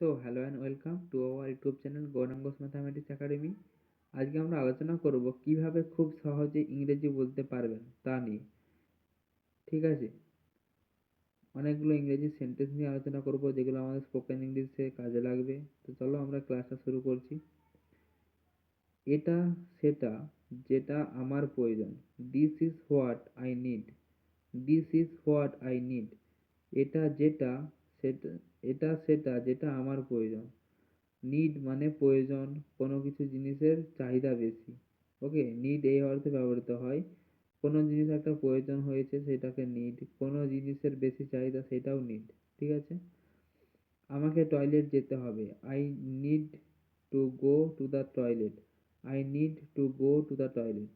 Hello and welcome to our YouTube channel Gaurang's mathematics academy. আজকে আমরা আলোচনা করব কিভাবে খুব সহজে ইংরেজি বলতে পারবেন তা নিয়ে। ঠিক আছে, অনেকগুলো ইংরেজি সেন্টেন্স নিয়ে আলোচনা করব যেগুলো আমাদের স্পোকেন ইংলিশে কাজে লাগবে। তো চলো আমরা ক্লাসটা শুরু করছি। এটা সেটা যেটা আমার প্রয়োজন। This is what I need. This is what I need. এটা যেটা সেটা এটা সেটা যেটা আমার প্রয়োজন। নিড মানে প্রয়োজন, কোনো কিছু জিনিসের চাহিদা বেশি। ওকে, নিড এই অর্থে ব্যবহৃত হয় কোনো জিনিস একটা প্রয়োজন হয়েছে সেটাকে নিড, কোনো জিনিসের বেশি চাহিদা সেটাও নিড। ঠিক আছে, আমাকে টয়লেট যেতে হবে। I need to go to the toilet. I need to go to the toilet.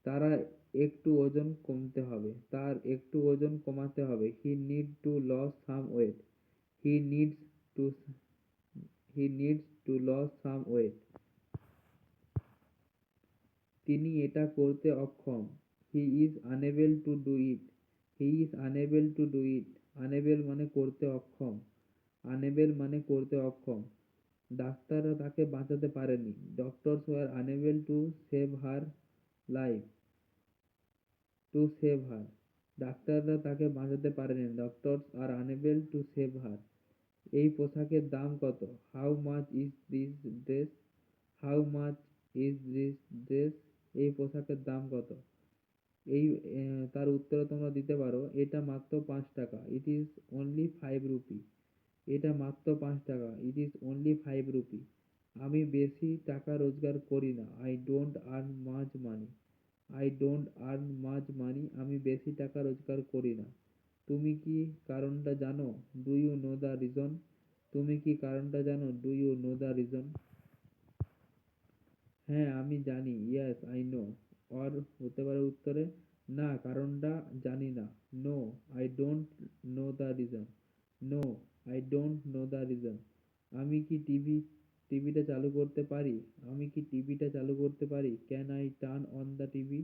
তারা একটু ওজন কমতে হবে, তার একটু ওজন কমাতে হবে। He need to loss some weight. He needs to he needs to loss some weight. তিনি এটা করতে অক্ষম। He is unable to do it. He is unable to do it. Unable মানে করতে অক্ষম। আনএবল মানে করতে অক্ষম। ডাক্তাররা তাকে বাঁচাতে পারেনি। Doctors war unable to save her life. To save হার। ডাক্তাররা তাকে বাঁচাতে পারেনি। Doctors are unable to save হার। এই পোশাকের দাম কত? How much is this dress? How much is this dress? এই পোশাকের দাম কত? এই তার উত্তরে তোমরা দিতে পারো, এটা মাত্র 5 টাকা। It is only 5 rupee. এটা মাত্র 5 টাকা। It is only 5 rupee. আমি বেশি টাকা রোজগার করি না। I don't earn much money. I don't earn much money. আমি বেশি টাকা রোজগার করি না। তুমি কি কারণটা জানো? Do you know the reason? তুমি কি কারণটা জানো? Do you know the reason? হ্যাঁ আমি জানি। Yes I know. অর হতে পারে উত্তরে, না কারণটা জানি না। No I don't know the reason. No I don't know the reason. আমি কি টিভিটা চালু করতে পারি? আমি কি টিভিটা চালু করতে পারি? Can I turn on the TV?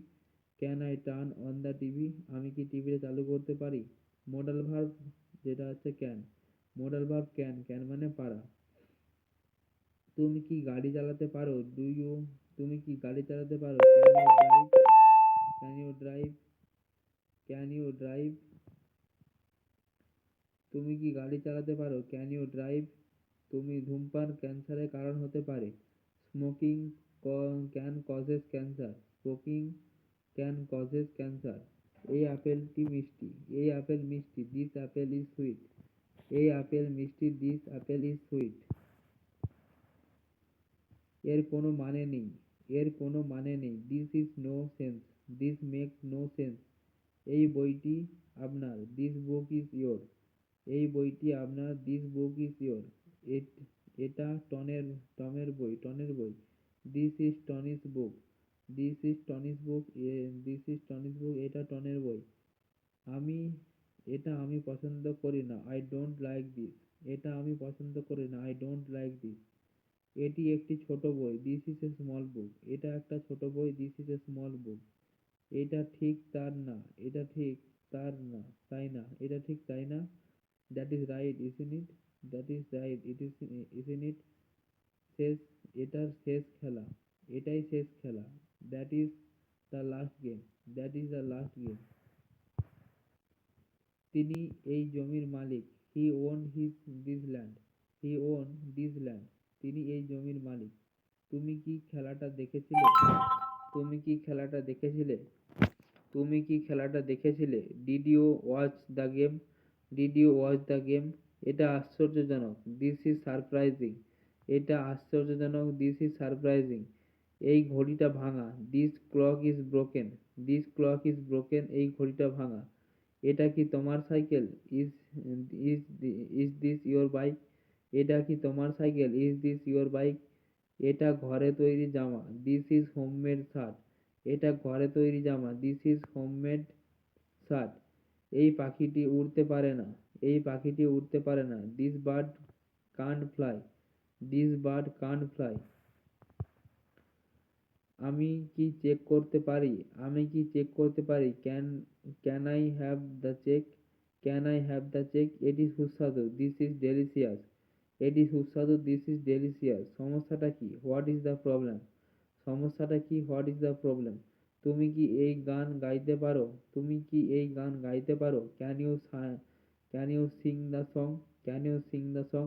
Can I turn on the TV? আমি কি টিভিটা চালু করতে পারি? মোডাল ভার্ব যেটা হচ্ছে can. Modal verb can. Can মানে পারা। তুমি কি গাড়ি চালাতে পারো? তুমি কি গাড়ি চালাতে পারো? Can you drive? Can you drive? তুমি কি গাড়ি চালাতে পারো? Can you drive? তুমি ধূমপান ক্যান্সারের কারণ হতে পারে। Smoking can causes cancer. Smoking can causes cancer. এই আপেলটি মিষ্টি। এই আপেল মিষ্টি। This apple is sweet. এই আপেল মিষ্টি। This apple is sweet. এর কোনো মানে নেই। এর কোনো মানে নেই। This is no sense. This makes no sense. এই বইটি আপনার। This book is your. এই বইটি আপনার। This book is your. এটা টমের বই। টনের বই। This is Tony's book. This is Tony's book. This is Tony's book. এটা টনের বই। আমি আমি পছন্দ করি না। I don't like this. এটা আমি পছন্দ করি না। I don't like this. এটি একটি ছোট বই। This is a small book. এটা একটা ছোট বই। This is a small book. এটা ঠিক তার না। এটা ঠিক তার না তাই না। এটা ঠিক তাই না। That is right isn't it? That is right isn't it? শেষ এটার শেষ খেলা। এটাই শেষ খেলা। That is the last game. That is the last game. তিনি এই জমির মালিক। He own this land. He own this land. তিনি এই জমির মালিক। তুমি কি খেলাটা দেখেছিলে? তুমি কি খেলাটা দেখেছিলে? তুমি কি খেলাটা দেখেছিলে? Did you watch the game? Did you watch the game? এটা আশ্চর্যজনক। This is surprising. এটা আশ্চর্যজনক। This is surprising. এই ঘড়িটা ভাঙা। This clock is broken. This clock is broken. এই ঘড়িটা ভাঙা। এটা কি তোমার cycle? Is is is this your bike? এটা কি তোমার cycle? Is this your bike? এটা ঘরে তৈরি জামা। This is homemade shirt. এটা ঘরে তৈরি জামা। This is homemade shirt. এই পাখিটি উড়তে পারে না। এই পাখিটি উড়তে পারে না। This bird can't fly. This bird can't fly. আমি কি চেক করতে পারি? আমি কি চেক করতে পারি? Can I have the check? Can I have the check? এটি সুস্বাদু। This is delicious. এটি সুস্বাদু, দিস ইজ ডেলিশিয়াস। সমস্যাটা কি? What is the problem? সমস্যাটা কি? What is the problem? তুমি কি এই গান গাইতে পারো? তুমি কি এই গান গাইতে পারো? Can you sing the song? Can you sing the song?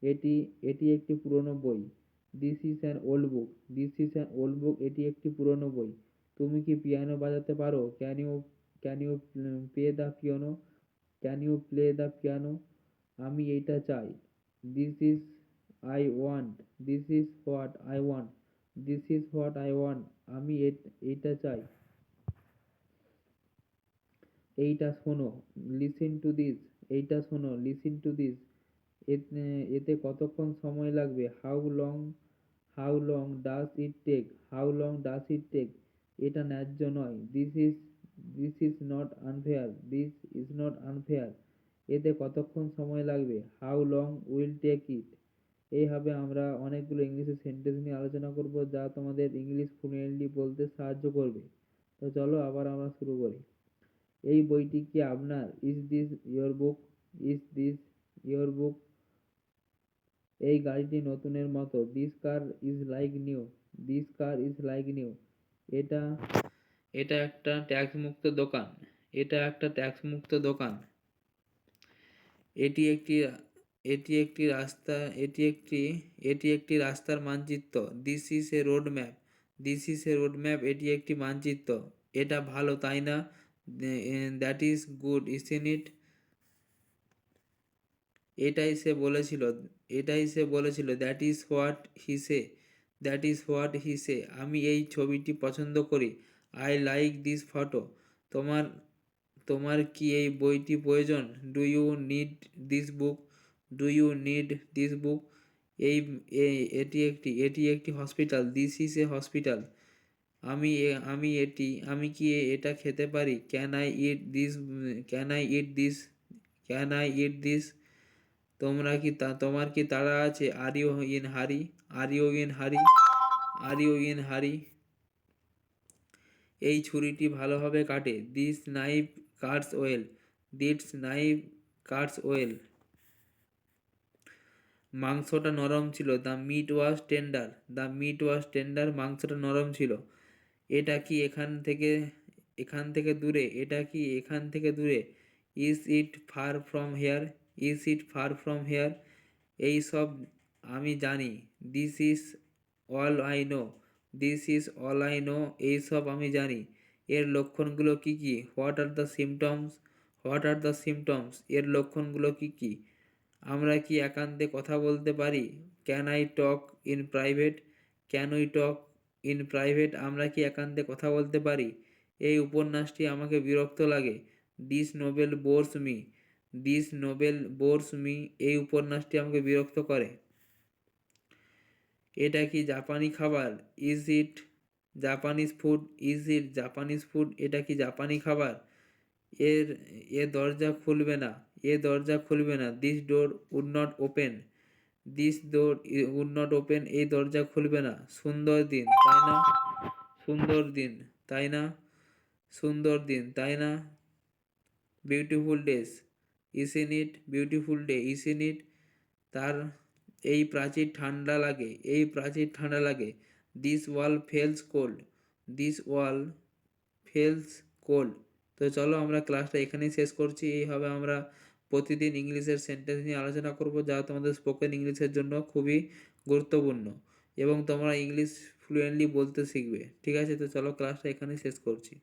এটি এটি একটি পুরনো বই। This is an old book. This is an old book. এটি একটি পুরনো বই। তুমি কি পিয়ানো বাজাতে পারো? Can you play the piano? Can you play the piano? আমি এইটা চাই। This is I want. This is what I want. This is what I want. আমি এইটা চাই। এইটা শোনো, লিসেন টু দিস। এইটা শোনো, লিসেন টু দিস। এতে কতক্ষণ সময় লাগবে? How long does it take? How long does it take? এটা ন্যায্য নয়। This is not unfair. This is not unfair. এতে কতক্ষণ সময় লাগবে? How long will take it? এইভাবে আমরা অনেকগুলো ইংলিশের সেন্টেন্স নিয়ে আলোচনা করব, যা তোমাদের ইংলিশ ফ্লুয়েন্টলি বলতে সাহায্য করবে। তো চলো আবার আমরা শুরু করি। এই বইটি কি আপনার? Is this your book? Is this your book? এই গাড়িটি নতুনের মতো। This car is like new. This car is like new. এটা এটা একটা ট্যাক্স মুক্ত দোকান। এটা একটা ট্যাক্স মুক্ত দোকান। এটি একটি এটি একটি রাস্তা এটি একটি রাস্তার মানচিত্র। This is a road map. This is a road map. এটি একটি মানচিত্র। এটা ভালো, তাই না? That is good, isn't it? এটাই সে বলেছিল। That is what he say. That is what he say. আমি এই ছবিটি পছন্দ করি। I like this photo. তোমার তোমার কি এই বইটি প্রয়োজন? Do you need this book? Do you need this book? এই এটি একটি hospital. This is a hospital. আমি কি এটা খেতে পারি? Can I eat this? Can I eat this? Can I eat this? তোমার কি তাড়া আছে? আর ইউ ইন হারি? আর ইউ ইন হারি? আর ইউ ইন হারি? এই ছুরিটি ভালোভাবে কাটে। This knife cuts well. This knife cuts well. মাংসটা নরম ছিল। The meat was tender. The meat was tender. মাংসটা নরম ছিল। এটা কি এখান থেকে দূরে? এটা কি এখান থেকে দূরে? Is it far from here? Is it far from here? এই সব আমি জানি। This is all I know. This is all I know. এই সব আমি জানি। এর লক্ষণগুলো কি কি? What are the symptoms? What are the symptoms? এর লক্ষণগুলো কি কি? আমরা কি একান্তে কথা বলতে পারি? Can I talk in private? Can we talk in private? আমরা কি একান্তে কথা বলতে পারি? এই উপন্যাসটি আমাকে বিরক্ত লাগে। This novel bores me. This novel bores me. এই উপন্যাসটি আমাকে বিরক্ত করে। এটা কি জাপানি খাবার? Is it Japanese food? Is it Japanese food? এটা কি জাপানি খাবার? এর এ দরজা খুলবে না। এ দরজা খুলবে না। This door would not open. This door would not open. এই দরজা খুলবে না। সুন্দর দিন, তাই না? সুন্দর দিন, তাই না? সুন্দর দিন, তাই না? Beautiful days, isn't it? Beautiful day, isn't it? তার এই প্রাচীর ঠান্ডা লাগে। এই প্রাচীর ঠান্ডা লাগে। This wall feels cold. This wall feels cold. তো চলো আমরা ক্লাসটা এখানেই শেষ করছি। এইভাবে আমরা প্রতিদিন ইংলিশের সেন্টেন্স নিয়ে আলোচনা করব, যা তোমাদের স্পোকেন ইংলিশের জন্য খুবই গুরুত্বপূর্ণ এবং তোমরা ইংলিশ ফ্লুয়েন্টলি বলতে শিখবে। ঠিক আছে? তো চলো ক্লাসটা এখানেই শেষ করছি।